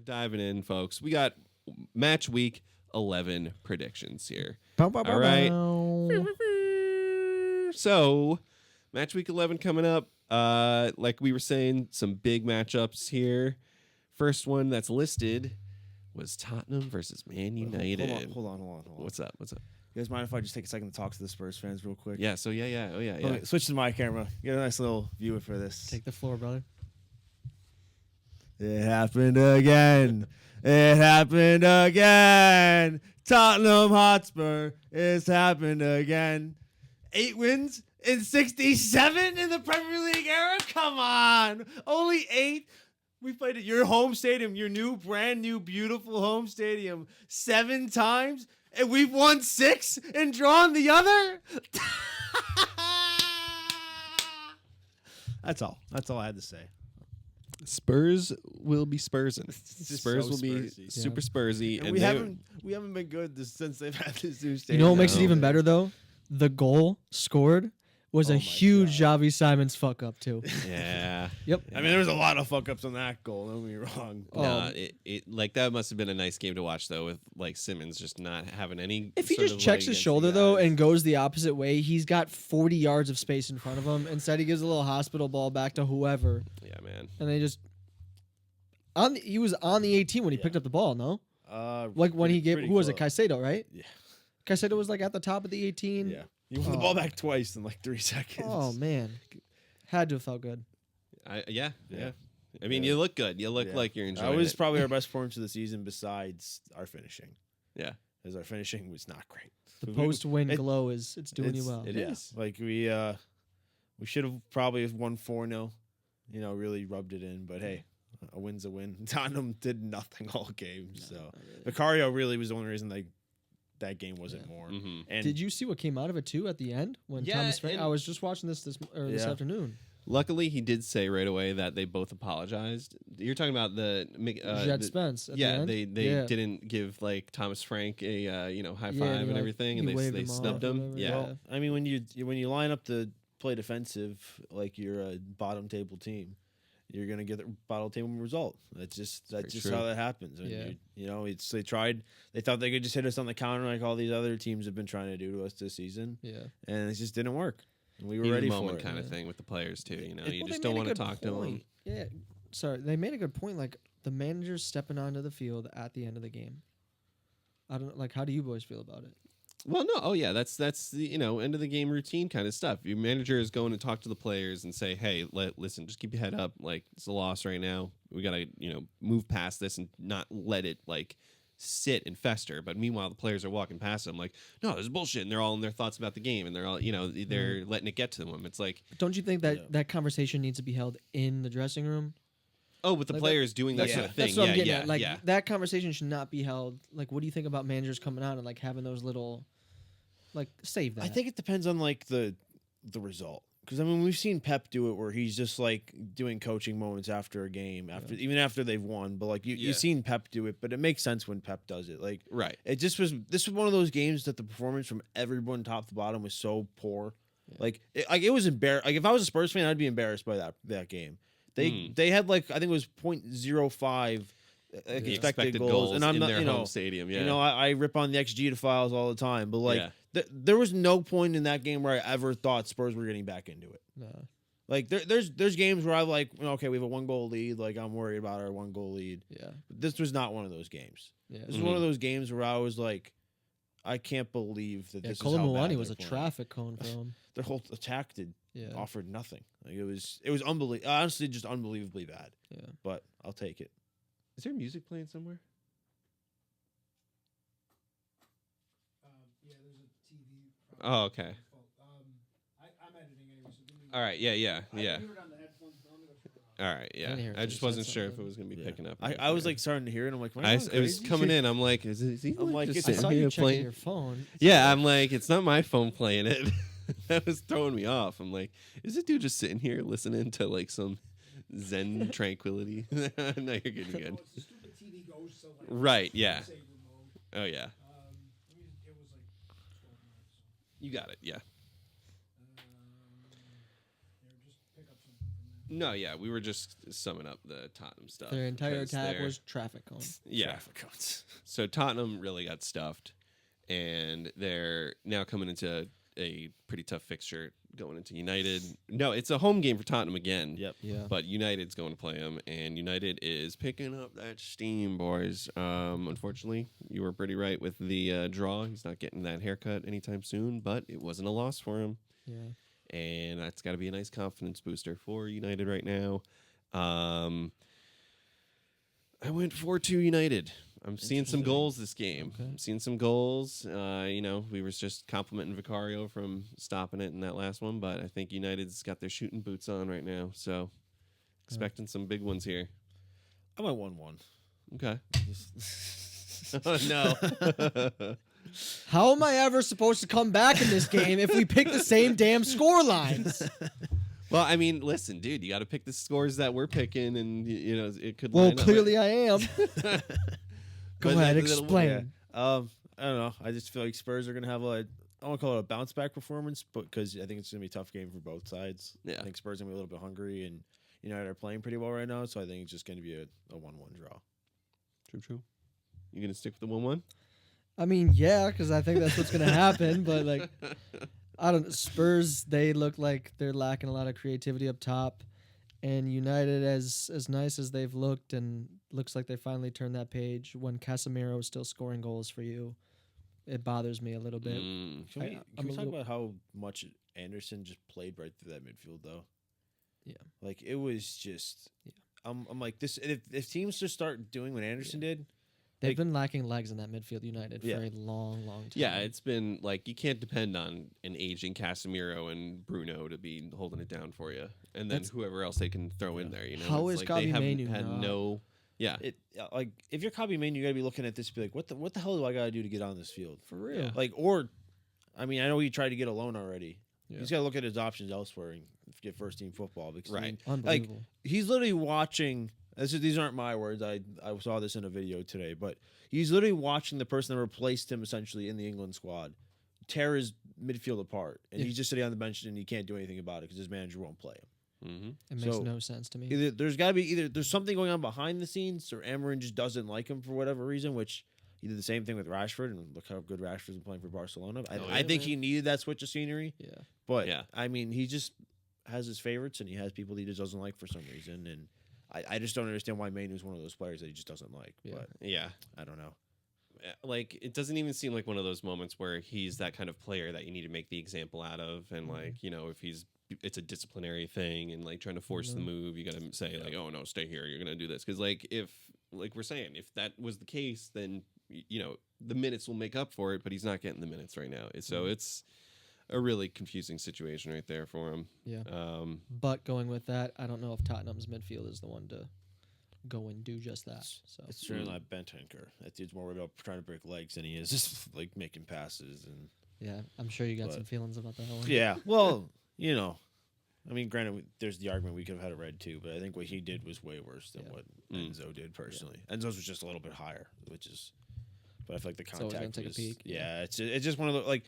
we're diving in, folks. We got match week 11 predictions here. All right. So, match week 11 coming up. Like we were saying, some big matchups here. First one that's listed was Tottenham versus Man United. Hold on. What's up? You guys mind if I just take a second to talk to the Spurs fans real quick? Yeah, so yeah. Okay, switch to my camera. Get a nice little view for this. Take the floor, brother. It happened again. It happened again. Tottenham Hotspur. It's happened again. 8 wins in 67 in the Premier League era? Come on. Only 8. We played at your home stadium, your new, brand new, beautiful home stadium 7 times, and we've won 6 and drawn the other? That's all. That's all I had to say. Spurs will be Spursing. Spurs so will be Spursy. super Spursy. And we haven't been good since they've had this new stadium. You know what makes it even better, though? The goal scored was Oh a my huge God. Javi Simons fuck up, too. Yeah. Yep. I mean, there was a lot of fuck ups on that goal. Don't get me wrong. No, it like that must have been a nice game to watch though, with like Simmons just not having any. If he sort just of, checks like, his against shoulder, the though, guys. and goes the opposite way, he's got 40 yards of space in front of him. Instead, he gives a little hospital ball back to whoever. Yeah, man. And they just... he was on the 18 when he picked up the ball, no? Like when he gave... pretty Who was it? close. Caicedo, right? Yeah. Caicedo was like at the top of the 18. Yeah. You won the ball back twice in like 3 seconds. Oh, man. Had to have felt good. Yeah. I mean, Yeah. you look good. You look Yeah. like you're enjoying That was it. probably our best performance of the season besides our finishing. Yeah. Because our finishing was not great. The We- post-win it- glow it's doing you well. it Yeah. is. Like we should have probably won 4-0. You know, really rubbed it in. But hey, a win's a win. Tottenham did nothing all game. So Vicario really was the only reason that game wasn't more. Mhm. And Did you see what came out of it, too, at the end? When Yeah, Thomas Frank... and- I was just watching this Yeah. afternoon. Luckily, he did say right away that they both apologized. You're talking about the Jed Spence at the yeah, end? they Yeah. didn't give like Thomas Frank a high Yeah, five he, and like, everything, he and they waved him snubbed off or him. whatever, Yeah. yeah. I mean, when you line up to play defensive like you're a bottom table team, you're gonna get the bottom table result. That's just true. how that happens. And Yeah. you know, they thought they could just hit us on the counter like all these other teams have been trying to do to us this season, Yeah. and it just didn't work. And we were Heat of ready the for moment it. kind of thing with the players too. You know, Well, you Well, just they don't made a want to good talk to them. point. Yeah. Sorry, they made a good point. Like, the manager's stepping onto the field at the end of the game. I don't like. How do you boys feel about it? Well, no, oh yeah, that's the end of the game routine kind of stuff. Your manager is going to talk to the players and say, "Hey, listen, just keep your head up. Like, it's a loss right now. We gotta move past this and not let it like sit and fester." But meanwhile, the players are walking past them like, "No, this is bullshit," and they're all in their thoughts about the game, and they're all they're letting it get to them. It's like, Don't you think that Yeah. that conversation needs to be held in the dressing room? oh, with the Like, players doing that That's, sort of thing. that's what I'm getting yeah, at. Like, yeah. that conversation should not be held. Like, what do you think about managers coming out and like having those little, like, save that? I think it depends on like the result. Because I mean, we've seen Pep do it where he's just like doing coaching moments after a game, even after they've won. But like Yeah. you've seen Pep do it, but it makes sense when Pep does it. Like Right. this was one of those games that the performance from everyone top to bottom was so poor. Yeah. Like it was embarrassing. Like if I was a Spurs fan, I'd be embarrassed by that game. They had like I think it was 0.05 The expected goals, and I'm in not their home stadium. Yeah. you know I rip on the XG files all the time, but like Yeah. there was no point in that game where I ever thought Spurs were getting back into it. No. Like there's games where I like okay, we have a 1-goal lead, like I'm worried about our 1-goal lead. Yeah. But this was not one of those games. Yeah. This is one of those games where I was like, I can't believe that Yeah. this is how bad Colin they're was a playing. traffic cone for him. Their whole attack Yeah. offered nothing. Like it was unbelievable. Honestly, just unbelievably bad. Yeah. But I'll take it. Is there music playing somewhere? Yeah, there's a TV. Oh, okay. I'm editing anyway, so give me. All right. Yeah. I can hear it on the headphones, but let me go turn it on. All right. Yeah. can hear it I too, just so wasn't it's sure not if it was gonna be Yeah. picking up. I was like starting to hear it. I'm like, it was coming in. I'm like, is he I'm like, just it's- I sitting saw here you checking playing? your phone. Yeah, I'm like, it's not my phone playing it. That was throwing me off. I'm like, is this dude just sitting here listening to like some Zen tranquility? No, you're good. You're good. Oh, it's the stupid TV goes so like. Right, yeah. Say remote. Oh yeah, It was like 12 minutes. So, you got it. Yeah. here, just pick up something from No, yeah, we were just summing up the Tottenham stuff. Their entire because attack they're- was traffic cone. yeah. Traffic cones. So Tottenham really got stuffed, and they're now coming into a pretty tough fixture going into United. No, it's a home game for Tottenham again. Yep. Yeah. But United's going to play them, and United is picking up that steam, boys. Unfortunately, you were pretty right with the draw. He's not getting that haircut anytime soon, but it wasn't a loss for him. Yeah. And that's got to be a nice confidence booster for United right now. I went 4-2 United. I'm seeing some Interesting. goals this game. Okay. I'm seeing some goals. We were just complimenting Vicario from stopping it in that last one, but I think United's got their shooting boots on right now. So expecting some big ones here. I went 1-1. Okay. Oh, no. How am I ever supposed to come back in this game if we pick the same damn score lines? Well, I mean, listen, dude, you got to pick the scores that we're picking, and it could. Well, line up. clearly I am. Go But ahead, that'll- explain. I don't know. I just feel like Spurs are gonna have I want to call it a bounce back performance, but because I think it's gonna be a tough game for both sides. Yeah. I think Spurs are gonna be a little bit hungry, and United are playing pretty well right now, so I think it's just gonna be a 1-1 draw. True. You gonna stick with the 1-1? I mean, yeah, because I think that's what's gonna happen. But like, I don't. Spurs, they look like they're lacking a lot of creativity up top, and United, as nice as they've looked, and looks like they finally turned that page. When Casemiro is still scoring goals for you, it bothers me a little bit. Can we, I'm a talk little- about how much Anderson just played right through that midfield though? Yeah. Like it was just. Yeah. I'm like this. If teams just start doing what Anderson did, They've like- been lacking legs in that midfield United Yeah. for a long time. Yeah, it's been like you can't depend on an aging Casemiro and Bruno to be holding it down for you, and then That's- whoever else they can throw in there. How It's is like they Gabi haven't Mainu had not? no. Yeah, it like if you're Kobe Main, you gotta be looking at this, and be like, what the hell do I gotta do to get on this field? for real. Yeah. Like, or, I mean, I know he tried to get a loan already. Yeah. He's got to look at his options elsewhere and get first team football because I Right. mean, Unbelievable. he's literally watching. These aren't my words. I saw this in a video today, but he's literally watching the person that replaced him essentially in the England squad tear his midfield apart, and Yeah. he's just sitting on the bench and he can't do anything about it because his manager won't play him. mm-hmm. It makes so- no sense to me. Either there's got to be there's something going on behind the scenes, or Amarin just doesn't like him for whatever reason. Which he did the same thing with Rashford, and look how good Rashford's been playing for Barcelona. Oh, I yeah, think man. he needed that switch of scenery. Yeah. But Yeah. I mean, he just has his favorites, and he has people he just doesn't like for some reason. And I just don't understand why Mainu is one of those players that he just doesn't like. Yeah. But Yeah. I don't know. Like it doesn't even seem like one of those moments where he's that kind of player that you need to make the example out of, and like if it's a disciplinary thing and like trying to force the No. move, you got to say like, oh no, stay here, you're gonna do this, because like if like we're saying, if that was the case, then the minutes will make up for it, but he's not getting the minutes right now, so it's a really confusing situation right there for him. Yeah. But going with that, I don't know if Tottenham's midfield is the one to go and do just that. So It's certainly not Bentancur. That dude's more worried about trying to break legs than he is just like making passes and. yeah, I'm sure you got But- some feelings about that one. Yeah. Well, I mean, granted, there's the argument we could have had it red too, but I think what he did was way worse than Yeah. what Mm. Enzo did personally. Enzo's was just a little bit higher, which is, but I feel like the It's always gonna contact take a was. peek, Yeah, it's just one of the like.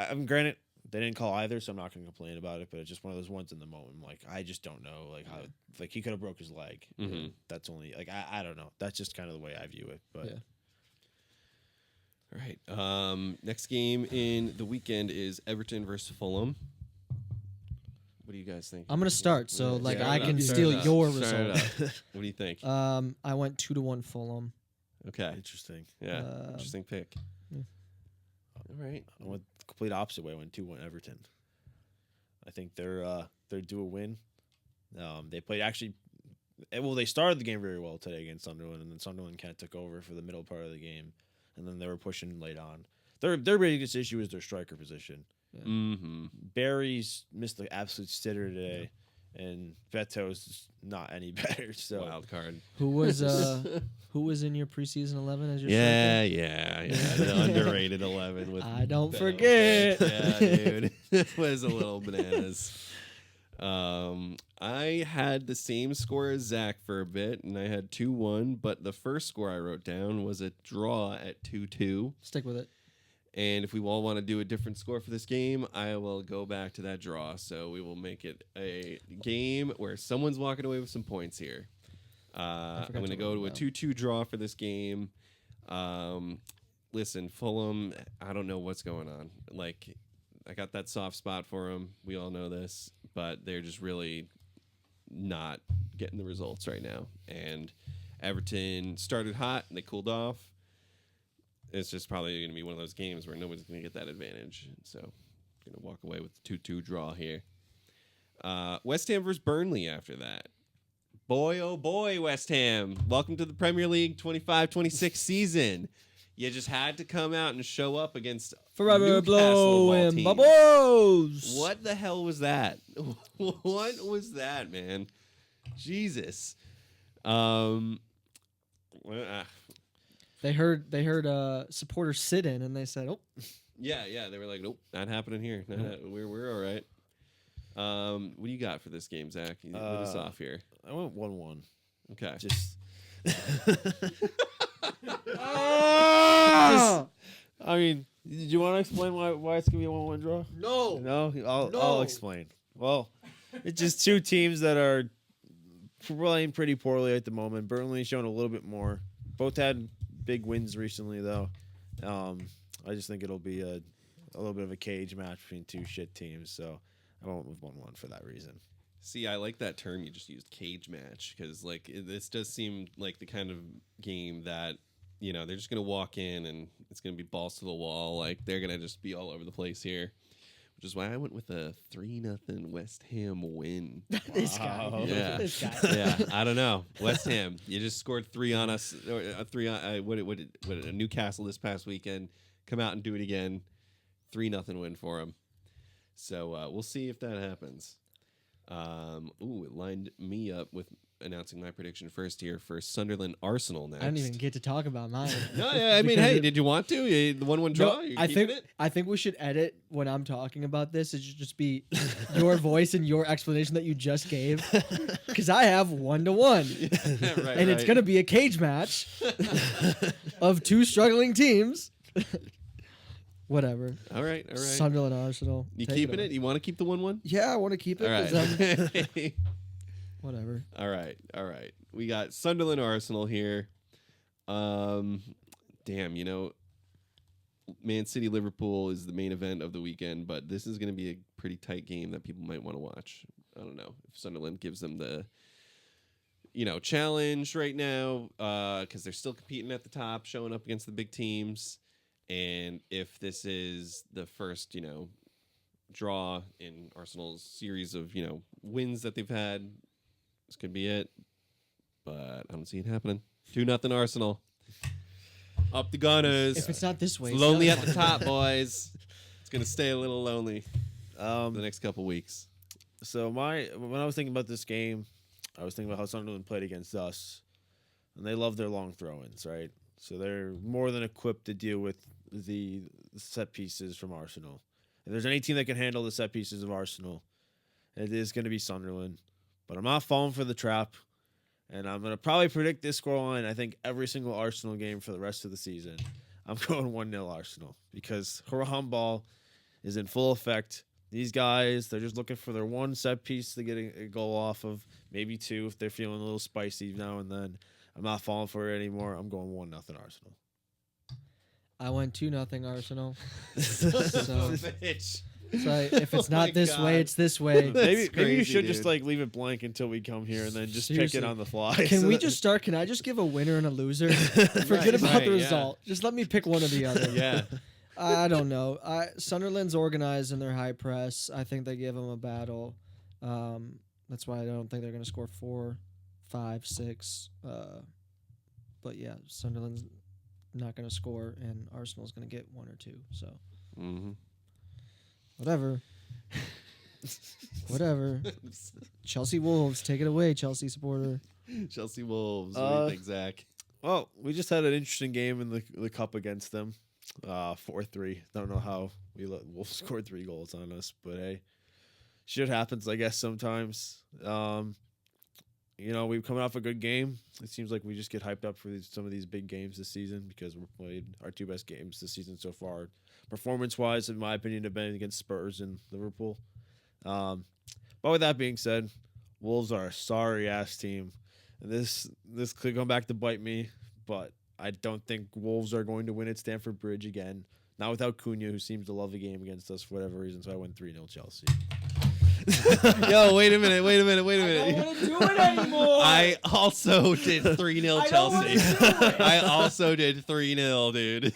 I mean, granted, they didn't call either, so I'm not going to complain about it. But it's just one of those ones in the moment. Like I just don't know, like how, like he could have broke his leg. Mhm. That's only like I don't know. That's just kind of the way I view it. But Yeah. All right. Next game in the weekend is Everton versus Fulham. What do you guys think? I'm gonna start, so Yeah, like start I it up, can start steal it up, your start it result. up. What do you think? I went 2-1 Fulham. Okay. interesting. Yeah. um, Interesting pick. yeah. All right. I went the complete opposite way. I went 2-1 Everton. I think they're due a win. They played actually. Well, they started the game very well today against Sunderland, and then Sunderland kind of took over for the middle part of the game, and then they were pushing late on. Their biggest issue is their striker position. Mm-hmm. Barry's missed the absolute sitter today, and Beto's not any better. So Wild card. Who was in your preseason 11 as your Yeah, striker? yeah. The underrated 11 with. I don't Beto. forget. Yeah, dude. It was a little bananas. I had the same score as Zach for a bit, and I had 2-1, but the first score I wrote down was a draw at 2-2. Stick with it. And if we all want to do a different score for this game, I will go back to that draw. So we will make it a game where someone's walking away with some points here. I'm forgot going to to go write to a it 2-2 draw for this game. Listen, Fulham, I don't know what's going on. Like, I got that soft spot for them. We all know this, but they're just really not getting the results right now. And Everton started hot and they cooled off. It's just probably going to be one of those games where nobody's going to get that advantage. So I'm going to walk away with the 2-2 draw here. West Ham versus Burnley after that. Boy, oh boy, West Ham. Welcome to the Premier League 25-26 season. You just had to come out and show up against Forever Newcastle of all blowing teams. bubbles. What the hell was that? What was that, man? Jesus. Well, They heard supporters sit in and they said, "Oh, yeah. They were like, nope, not happening here. We're all right. What do you got for this game, Zach? You lead us off here. I went 1-1. Okay. Just. Ah! I mean, did you want to explain why it's gonna be a 1-1 draw? no, No, I'll No. explain. Well, it's just two teams that are playing pretty poorly at the moment. Burnley's shown a little bit more. Both had big wins recently, though. I just think it'll be a little bit of a cage match between two shit teams. So I went with 1-1 for that reason. See, I like that term you just used, cage match, because this does seem like the kind of game that they're just gonna walk in and it's gonna be balls to the wall. Like they're gonna just be all over the place here, which is why I went with a 3-0 West Ham win. this guy, Yeah. this guy." Yeah, I don't know. West Ham, you just scored 3 on us. Or a 3 on what Newcastle this past weekend. Come out and do it again. 3-0 win for them. So we'll see if that happens. It lined me up with announcing my prediction first here for Sunderland Arsenal next. I didn't even get to talk about mine. No, yeah, I mean, Because hey, did you want to? The 1-1 draw? No, You I keeping think it? I think we should edit when I'm talking about this. It should just be your voice and your explanation that you just gave, because I have 1-1, Right, and it's gonna be a cage match of two struggling teams. Whatever. All right. Sunderland, Arsenal. You Take keeping over. it? You want to keep the 1-1? Yeah, I want to keep it. All 'cause right. whatever. All right. We got Sunderland Arsenal here. Damn, Man City Liverpool is the main event of the weekend, but this is going to be a pretty tight game that people might want to watch. I don't know if Sunderland gives them the challenge right now, because they're still competing at the top, showing up against the big teams. And if this is the first, draw in Arsenal's series of, wins that they've had, this could be it. But I don't see it happening. 2-0 Arsenal. Up the Gunners. If it's not this way, It's lonely at the top, boys. It's going to stay a little lonely the next couple weeks. So when I was thinking about this game, I was thinking about how Sunderland played against us, and they love their long throw-ins, right? So they're more than equipped to deal with the set pieces from Arsenal. If there's any team that can handle the set pieces of Arsenal, it is going to be Sunderland. But I'm not falling for the trap, and I'm going to probably predict this scoreline. I think every single Arsenal game for the rest of the season, I'm going 1-0 Arsenal, because Haram ball is in full effect. These guys, they're just looking for their one set piece to get a goal off of, maybe two if they're feeling a little spicy now and then. I'm not falling for it anymore. I'm going 1-0 Arsenal. I went 2-0 Arsenal. Bitch. So if it's Oh my not this God. way, it's this way. Maybe you crazy, should dude. just leave it blank until we come here and then just pick Seriously. it on the fly. Can So we that- just start? Can I just give a winner and a loser? Forget about right, the yeah. result. Just let me pick one or the other. Yeah. I don't know. Sunderland's organized in their high press. I think they give them a battle. That's why I don't think they're going to score 4, 5, 6. But yeah, Sunderland's not going to score, and Arsenal's going to get 1 or 2. So Mm-hmm. whatever. Whatever. Chelsea Wolves, take it away, Chelsea supporter. Chelsea Wolves. What do you think, Zach? Well, we just had an interesting game in the cup against them. 4-3. Don't know how we let Wolves score 3 goals on us, but hey, shit happens, I guess, sometimes. we're coming off a good game. It seems like we just get hyped up for some of these big games this season because we played our 2 best games this season so far. Performance-wise, in my opinion, have been against Spurs and Liverpool. But with that being said, Wolves are a sorry-ass team. And this could come back to bite me, but I don't think Wolves are going to win at Stamford Bridge again. Not without Cunha, who seems to love the game against us for whatever reason, so I went 3-0 Chelsea. Yo, wait a minute. I don't want to do it anymore. I also did 3-0 I don't wanna Chelsea. do it. I also did 3-0, dude.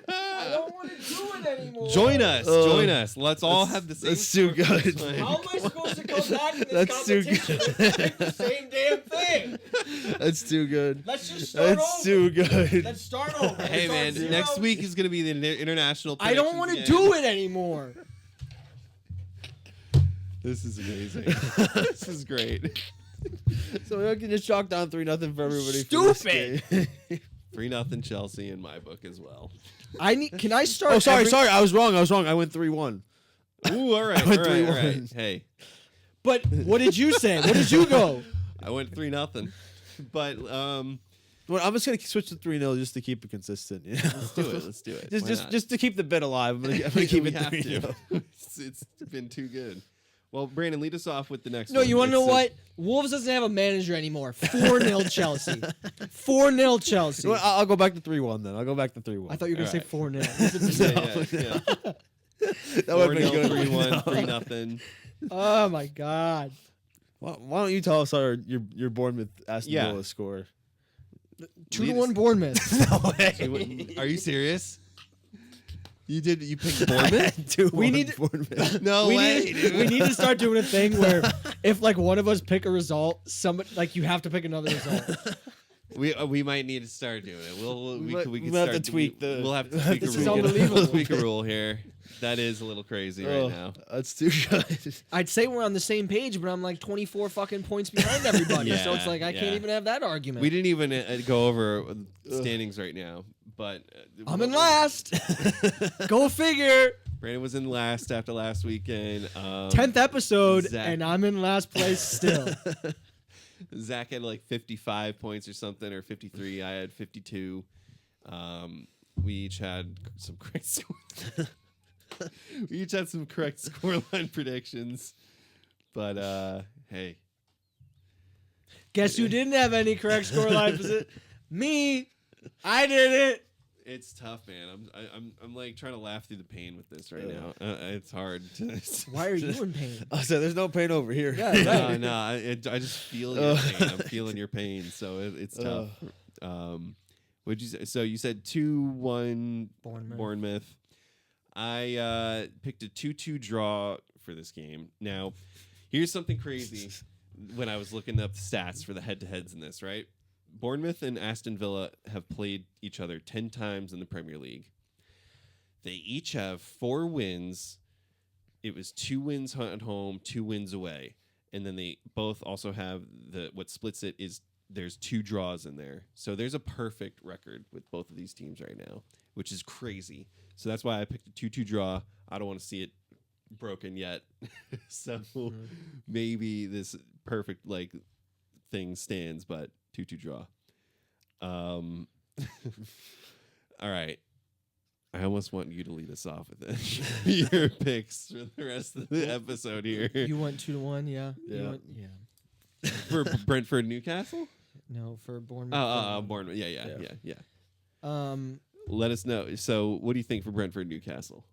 I don't want to do it anymore. Join us. Oh. Join us. Let's all have the same. That's too good. How am I supposed to come back in this That's too competition and pick the same damn thing? That's too good. Let's just start That's over. too good. Let's start over. Hey, man. Start Next zero. week is going to be the international. I don't want to do it anymore. This is amazing. This is great. So we can just chalk down 3-0 for everybody. For Stupid. this game. 3-0 Chelsea in my book as well. Can I start? Oh, sorry. I was wrong. I went 3-1. Ooh, all right. I went All right. 3-1. Hey, But what did you say? What did you go? I went 3-0. But Well, I'm just gonna switch to 3-0 just to keep it consistent. let's do it. Let's do it. Why not? just to keep the bet alive. I'm gonna keep We it have 3-0. to. It's been too good. Well, Brandon, lead us off with the next No, one. you want to know It's, what? Wolves doesn't have a manager anymore. 4-0 Chelsea. 4-0 Chelsea. Well, I'll go back to 3-1 then. I'll go back to 3-1. I thought you were going to All say 4-0. Yeah. that would have 4-0, been good. 3-1, 3-0. Oh, my God. Why don't you tell us your Bournemouth Aston Yeah. Villa score? 2-1 Bournemouth. No way. Are you serious? You picked Bournemouth? We need- Bournemouth. No we way, need, dude. we need to start doing a thing where if like one of us pick a result, somebody like you have to pick another result. We might need to start doing it. We can We'll have start to tweak the- We'll have to we'll have tweak a to tweak rule. it. This is unbelievable. Tweak a rule here. That is a little crazy right now. That's too good. I'd say we're on the same page, but I'm like 24 fucking points behind everybody. So it's Yeah, like I yeah. can't even have that argument. We didn't even go over standings right now, but I'm in last. Go figure. Brandon was in last after last weekend. 10th episode, Zach. and I'm in last place still. Zach had like 55 points or something, or 53. I had 52. We each had some correct score. We each had some correct scoreline predictions, but hey, Guess who didn't have any correct scoreline? Me. I did it. it's tough, man. I'm like trying to laugh through the pain with this right now. It's hard. Why are you in pain? I said, "There's no pain over here." Yeah, right. No, I just feel your pain. I'm feeling your pain, so it's tough. What'd you say? So you said 2-1 Bournemouth. I picked a 2-2 draw for this game. Now, here's something crazy. When I was looking up the stats for the head-to-heads in this, right? Bournemouth and Aston Villa have played each other 10 times in the Premier League. They each have 4 wins. It was 2 wins at home, 2 wins away. And then they both also have what splits it is there's 2 draws in there. So there's a perfect record with both of these teams right now, which is crazy. So that's why I picked a 2-2 draw. I don't want to see it broken yet. So maybe this perfect thing stands, but 2-2 draw. All right. I almost want you to lead us off with it. Your picks for the rest of the episode here. You went 2-1, yeah. Yeah. You went, yeah. For Brentford Newcastle? No, for Bournemouth. Bournemouth. Yeah. Um. Let us know. So, what do you think for Brentford Newcastle?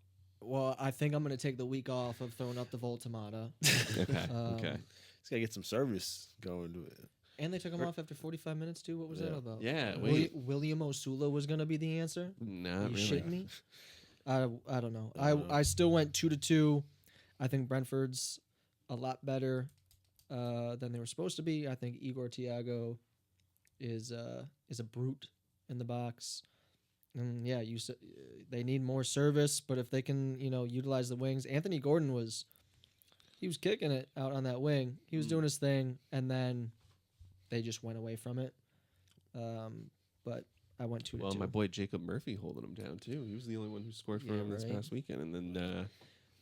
Well, I think I'm gonna take the week off of throwing up the Voltamata. Okay. Um, Okay. Just gotta get some service going to it. And they took him off after 45 minutes too. What was that Yeah. about? Yeah. Wait. William Osula was gonna be the answer. Not You really. shitting me? I don't know. I don't know. I still went 2-2. I think Brentford's a lot better than they were supposed to be. I think Igor Thiago is a brute in the box. And yeah, they need more service, but if they can, utilize the wings. Anthony Gordon was kicking it out on that wing. He was doing his thing, and then they just went away from it. But I went 2-2. Well, my boy Jacob Murphy holding him down too. He was the only one who scored for Yeah, him this right. past weekend, and then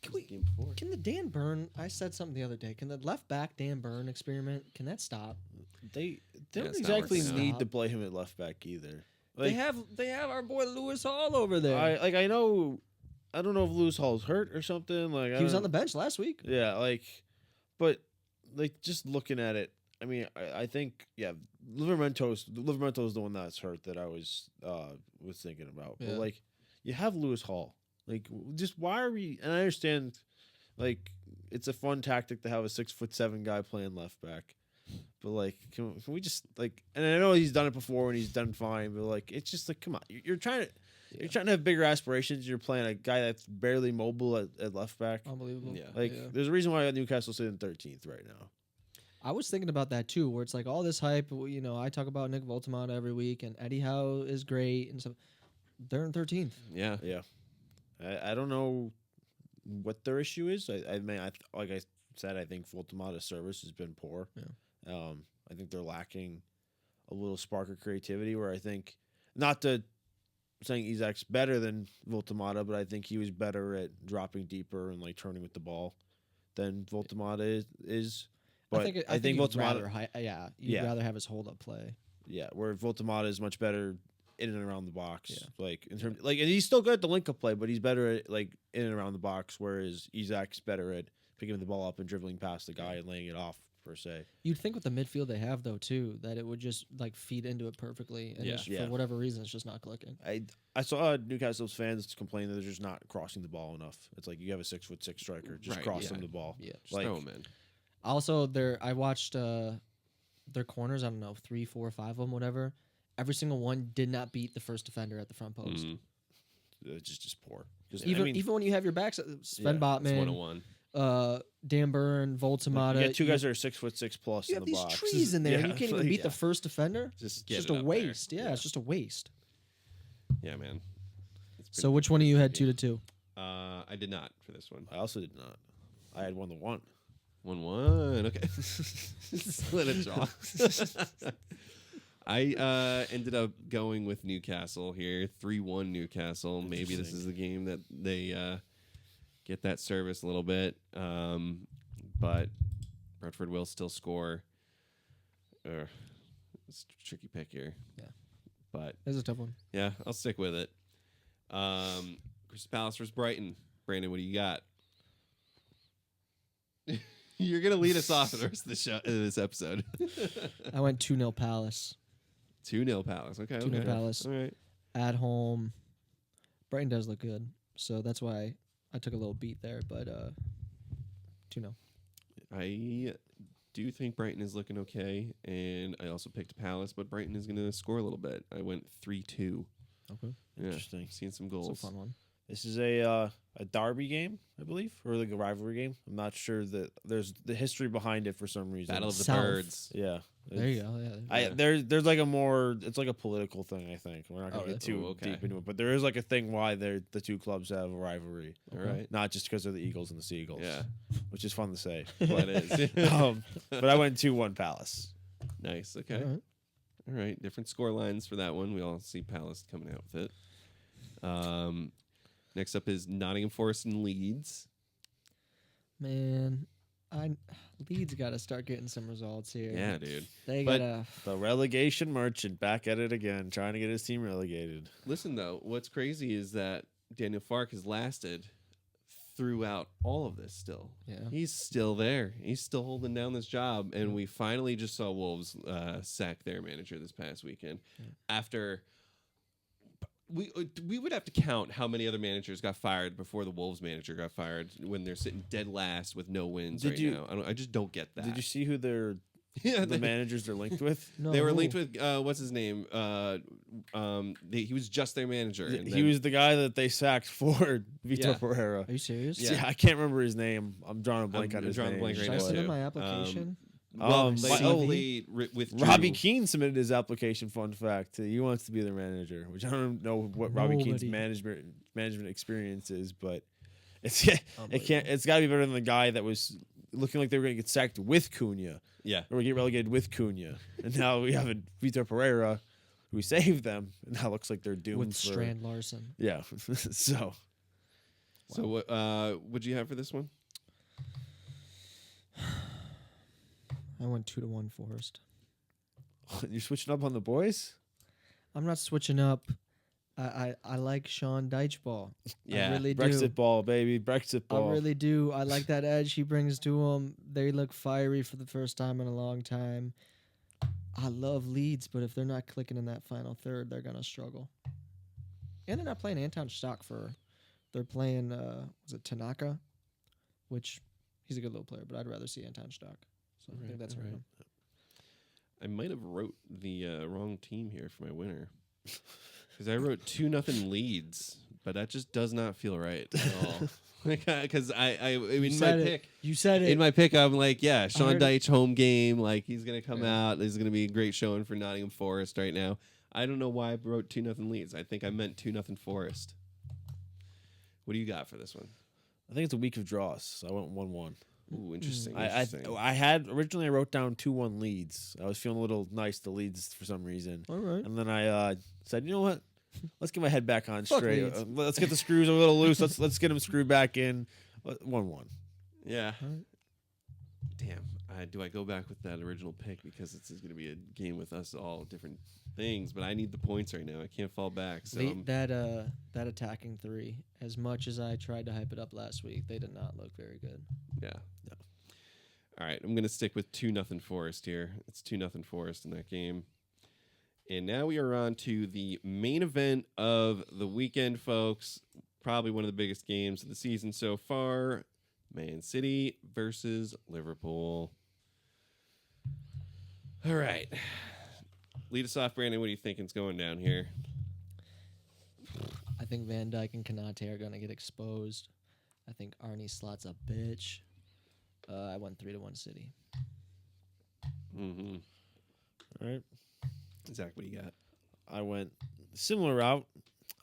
Can, was the game before. can the Dan Burn? I said something the other day. Can the left back Dan Burn experiment? Can that stop? They Yeah, don't it's not exactly working out. need to play him at left back either. they have our boy Lewis Hall over there. I know. I don't know if Lewis Hall's hurt or something. Like he was on the bench last week. Yeah, but just looking at it, I mean, I think Livermento's the one that's hurt that I was thinking about. Yeah. But you have Lewis Hall. Just why are we? And I understand, it's a fun tactic to have a 6'7" guy playing left back. But can we just and I know he's done it before and he's done fine. But it's just come on, you're trying to have bigger aspirations. You're playing a guy that's barely mobile at left back. Unbelievable. Yeah. There's a reason why Newcastle sitting 13th right now. I was thinking about that too, where it's all this hype. I talk about Nick Voltamata every week, and Eddie Howe is great, and so they're in 13th. Yeah. Yeah, I don't know what their issue is. I mean, like I said, I think Voltamata's service has been poor. Yeah. I think they're lacking a little spark of creativity. Where I think, not to saying Isaac's better than Voltamata, but I think he was better at dropping deeper and turning with the ball than Voltamata is. But I think you'd Voltamata, you'd rather have his hold up play. yeah, where Voltamata is much better in and around the box. Yeah. In terms and he's still good at the link up play, but he's better at in and around the box, whereas Isaac's better at picking the ball up and dribbling past the guy and laying it off per se. You'd think with the midfield they have though too that it would just feed into it perfectly, and Yeah. just, Yeah. for whatever reason it's just not clicking. I saw Newcastle's fans complain that they're just not crossing the ball enough. It's you have a 6'6" striker, just Right, cross yeah. them the ball. Yeah. Just throw him in. Also, I watched their corners. I don't know, 3, 4, 5 of them, whatever. Every single one did not beat the first defender at the front post. Mhm. It's just poor. 'Cause, Even when you have your backs, Sven It's Botman, 101. Dan Burn, Voltamata. you get two guys that are 6'6" plus You in have the these box. trees in there, and you Yeah, can't even beat yeah. the first defender. Just It's Get just it a up there. waste. Yeah, Yeah. it's just a waste. Yeah, man. So which one of you had 2-2? I did not for this one. I also did not. I had 1-1. 1-1. Okay. Split a draw. I ended up going with Newcastle here. 3-1 Newcastle. Maybe this is the game that they get that service a little bit. But Brentford will still score. It's a tricky pick here. Yeah. But That's a tough one. yeah, I'll stick with it. Crystal Palace versus Brighton. Brandon, what do you got? You're gonna lead us off for the rest of the show, this episode. I went 2-0 Palace 2-0 Palace. Okay. 2-0 okay. Palace. All right. at home. Brighton does look good, so that's why I took a little beat there. But 2-0. I do think Brighton is looking okay, and I also picked Palace, but Brighton is gonna score a little bit. I went 3-2. Okay, Yeah, Interesting. seeing some it's goals. a fun one. This is a derby game, I believe, or a rivalry game. I'm not sure that there's the history behind it for some reason. Battle of the South. Birds. Yeah. There you go. Yeah. There's a more, it's a political thing, I think. We're not gonna Oh, get too okay. deep into it, but there is a thing why the two clubs have a rivalry. All right. Not just because of the Eagles and the Seagulls. Yeah. Which is fun to say. Well, it is. But I went 2-1 Palace. Nice. Okay. All right. All right. Different score lines for that one. We all see Palace coming out with it. Next up is Nottingham Forest and Leeds. Man, Leeds got to start getting some results here. Yeah, dude. They But- gotta. The relegation merchant back at it again, trying to get his team relegated. Listen, though, what's crazy is that Daniel Fark has lasted throughout all of this still. Yeah. He's still there. He's still holding down this job. And we finally just saw Wolves sack their manager this past weekend after... We would have to count how many other managers got fired before the Wolves manager got fired when they're sitting dead last with no wins Did right you- now. I just don't get that. Did you see who the Yeah, managers they're linked with? No, they were who? linked with what's his name? He was just their manager. and He then- was the guy that they sacked for Vitor Yeah. Pereira. Are you serious? Yeah. I can't remember his name. I'm drawing a blank I'm on his drawing a name. blank right Should I now, send too. in my application? Well, they my- oh, only withdrew. Robbie Keane submitted his application. Fun fact: he wants to be their manager, which I don't know what Robbie Keane's Nobody. management experience is, but it's it's got to be better than the guy that was looking like they were going to get sacked with Cunha Yeah, or get relegated with Cunha, and now we have a Vitor Pereira who saved them, and now looks like they're doomed With for Strand Larson. yeah. So So what would you have for this one? I went 2-1 Forest. You're switching up on the boys? I'm not switching up. I like Sean Deichball. Yeah, I really do. Brexit ball, baby. Brexit ball. I really do. I like that edge he brings to them. They look fiery for the first time in a long time. I love Leeds, but if they're not clicking in that final third, they're gonna struggle. And they're not playing Anton Stock for. They're playing was it Tanaka, which he's a good little player, but I'd rather see Anton Stock. So I think that's right. him. I might have wrote the wrong team here for my winner because I wrote 2-0 Leeds, but that just does not feel right at all. Because I in my pick. You said it. In my pick, I'm like, yeah, Sean heard it. Deitch home game. Like, he's going to come out. This is going to be a great showing for Nottingham Forest right now. I don't know why I wrote 2-0 Leeds. I think I meant 2-0 Forest. What do you got for this one? I think it's a week of draws. So I went 1-1. Ooh, interesting. I had originally I wrote down 2-1 Leeds. I was feeling a little nice to Leeds for some reason. All right. And then I said, you know what? Let's get my head back on Fuck straight. Leeds. Let's get the screws a little loose. Let's get them screwed back in. 1-1. Yeah. All right. Damn. Do I go back with that original pick because it's going to be a game with us all different things? But I need the points right now. I can't fall back. So that attacking three, as much as I tried to hype it up last week, they did not look very good. yeah. No. All right. I'm going to stick with 2-0 Forest here. It's 2-0 Forest in that game. And now we are on to the main event of the weekend, folks. Probably one of the biggest games of the season so far. Man City versus Liverpool. All right. Lead us off, Brandon. What are you thinking's going down here? I think Van Dijk and Konate are going to get exposed. I think Arnie Slot's a bitch. I went 3-1 City. Mm-hmm. All right. Zach, what do you got? I went similar route.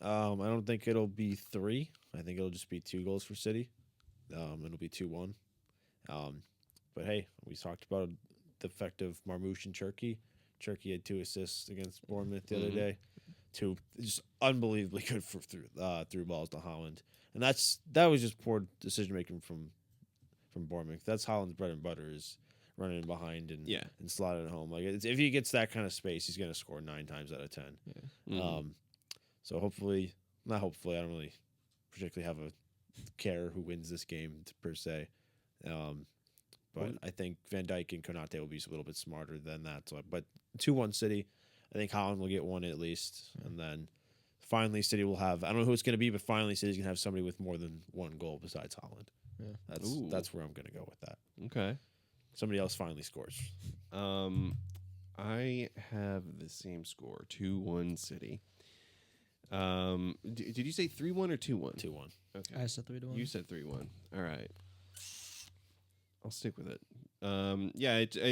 I don't think it'll be 3. I think it'll just be 2 goals for City. It'll be 2-1. But hey, we talked about the effect of Marmoush and Cherky. Cherky had 2 assists against Bournemouth the other day. 2 just unbelievably good for through balls to Haaland. And that was just poor decision making from Bournemouth. That's Haaland's bread and butter is running behind and slotting it home. Like if he gets that kind of space, he's going to score 9 times out of 10. Yeah. So hopefully, not hopefully, I don't really particularly have a care who wins this game per se. But I think Van Dijk and Konate will be a little bit smarter than that. So, but 2-1 City, I think Haaland will get 1 at least, and then finally City will have. I don't know who it's going to be, but finally City's going to have somebody with more than 1 goal besides Haaland. Yeah. That's where I'm going to go with that. Okay. Somebody else finally scores. I have the same score, 2-1 City. Did you say 3-1 or 2-1? 2-1. Okay. I said 3-1. You said 3-1. All right. I'll stick with it.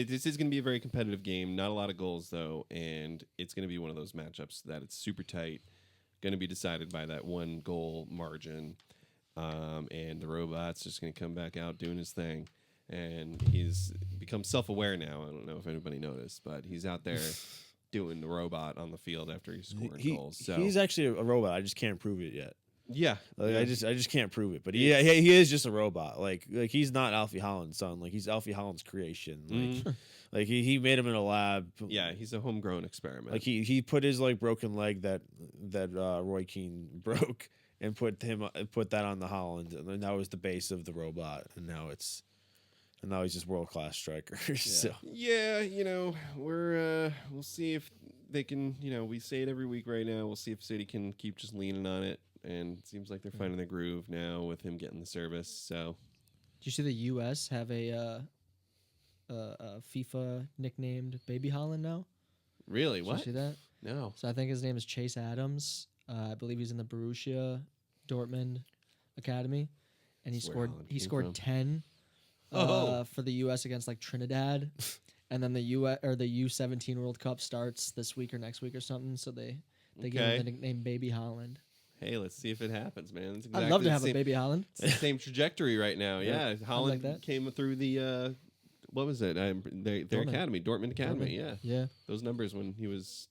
This is going to be a very competitive game. Not a lot of goals, though, and it's going to be one of those matchups that it's super tight, going to be decided by that 1 goal margin, and the robot's just going to come back out doing his thing, and he's become self-aware now. I don't know if anybody noticed, but he's out there doing the robot on the field after he's scoring goals. So he's actually a robot. I just can't prove it yet. Yeah, I just can't prove it. But he is just a robot. Like he's not Alfie Holland's son. Like he's Alfie Holland's creation. Like he made him in a lab. Yeah, he's a homegrown experiment. Like he put his like broken leg that Roy Keane broke and put that on the Holland, and then that was the base of the robot. And now he's just world class striker. So yeah, we'll see if they can. We say it every week right now. We'll see if City can keep just leaning on it. And it seems like they're finding their groove now with him getting the service. So, did you see the U.S. have a FIFA nicknamed Baby Holland now? Really? Did What? you see that? No. So I think his name is Chase Adams. I believe he's in the Borussia Dortmund Academy, and he That's where scored Holland he came scored from. 10 for the U.S. against like Trinidad, and then the U17 World Cup starts this week or next week or something. So they gave him the nickname Baby Holland. Hey, let's see if it happens, man. It's I'd love to have the a Baby Holland. It's the same trajectory right now. Yeah, Holland that. came through the what was it? Their Dortmund. academy, Dortmund Academy. Dortmund. Yeah, Yeah. those numbers when he was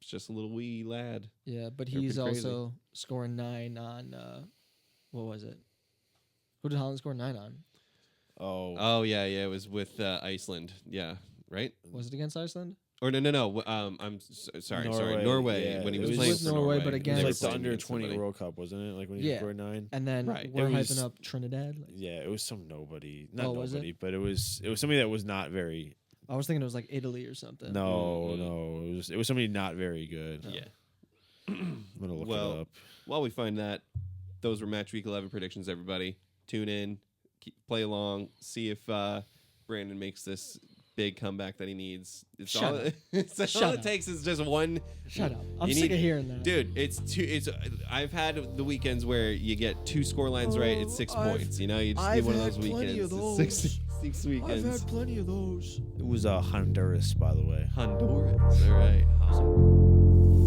just a little wee lad. Yeah, but They're he's pretty crazy. also scoring 9 on what was it? Who did Holland score 9 on? Oh yeah, it was with Iceland. Yeah, right. Was it against Iceland? Or no. Sorry, Norway. yeah. When he It was was playing with for Norway, but They again- It were was like the playing under against 20 somebody. World Cup, wasn't it? Like when he Yeah. scored 9. And then Right. we're It was- hyping up Trinidad. Like, Yeah, it was some nobody. Not Oh, was it? nobody, but it was somebody that was not very. I was thinking it was like Italy or something. No, it was somebody not very good. Yeah. I'm gonna look Well, it up. While we find that, those were match week 11 predictions. Everybody, tune in, play along, see if Brandon makes this big comeback that he needs. It's Shut all. up. It's all Shut it up. takes is just one. Shut up. I'm You sick need- of hearing that. Dude, it's. I've had the weekends where you get 2 score lines right. It's 6 points. You know, you just need one of those weekends. It's six weekends. plenty of those. It was Honduras, by the way. Honduras. All right.